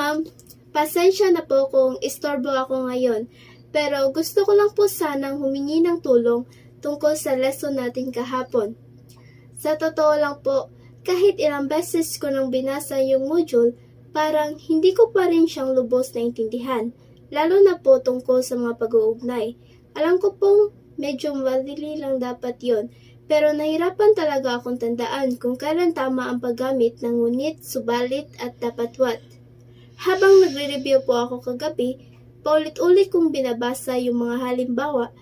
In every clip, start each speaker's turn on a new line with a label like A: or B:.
A: ma'am, pasensya na po kung istorbo ako ngayon, pero gusto ko lang po sanang humingi ng tulong tungkol sa lesson natin kahapon. Sa totoo lang po, kahit ilang beses ko nang binasa yung module, parang hindi ko pa rin siyang lubos naintindihan, lalo na po tungkol sa mga pag-uugnay. Alam ko pong medyo madali lang dapat yon, pero nahirapan talaga akong tandaan kung kailan tama ang paggamit ng ngunit, subalit at dapat what. Habang nagre-review po ako kagabi, paulit-ulit kong binabasa yung mga halimbawa,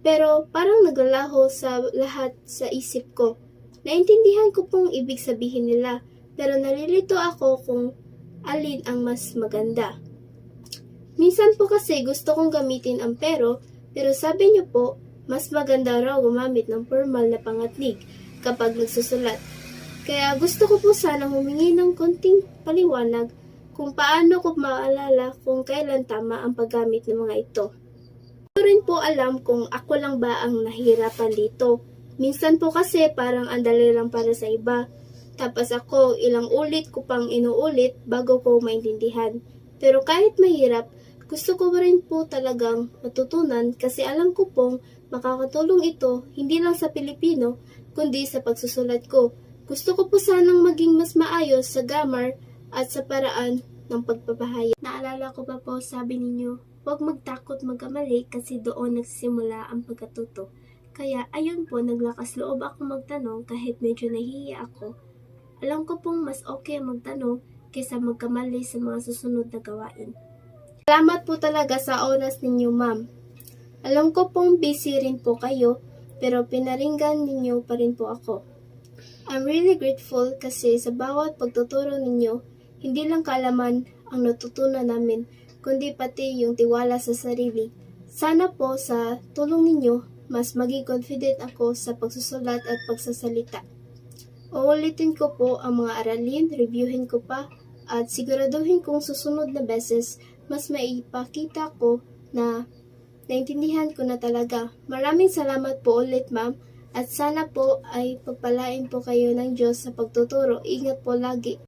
A: pero parang naglalaho sa lahat sa isip ko. Naintindihan ko pong ibig sabihin nila, pero nalilito ako kung alin ang mas maganda. Minsan po kasi gusto kong gamitin ang pero sabi niyo po, mas maganda raw gumamit ng formal na pangatnig kapag nagsusulat. Kaya gusto ko po sana humingi ng konting paliwanag kung paano ko maalala kung kailan tama ang paggamit ng mga ito. Hindi ko rin po alam kung ako lang ba ang nahihirapan dito. Minsan po kasi parang andali lang para sa iba. Tapos ako ilang ulit ko pang inuulit bago ko maintindihan. Pero kahit mahirap, gusto ko rin po talagang matutunan kasi alam ko pong makakatulong ito hindi lang sa Pilipino kundi sa pagsusulat ko. Gusto ko po sanang maging mas maayos sa grammar at sa paraan ng pagpapahayag. Naalala ko pa po sabi ninyo, huwag magtakot magkamali kasi doon nagsisimula ang pagkatuto. Kaya ayun po, naglakas loob ako magtanong kahit medyo nahihiya ako. Alam ko pong mas okay magtanong kaysa magkamali sa mga susunod na gawain. Salamat po talaga sa oras ninyo, ma'am. Alam ko pong busy rin po kayo, pero pinaringgan ninyo pa rin po ako. I'm really grateful kasi sa bawat pagtuturo ninyo, hindi lang kaalaman ang natutunan namin, kundi pati yung tiwala sa sarili. Sana po sa tulong ninyo, mas maging confident ako sa pagsusulat at pagsasalita. Uulitin ko po ang mga aralin, reviewin ko pa, at siguraduhin kong susunod na beses, mas maipakita ko na naintindihan ko na talaga. Maraming salamat po ulit, ma'am. At sana po ay pagpalain po kayo ng Diyos sa pagtuturo. Ingat po lagi.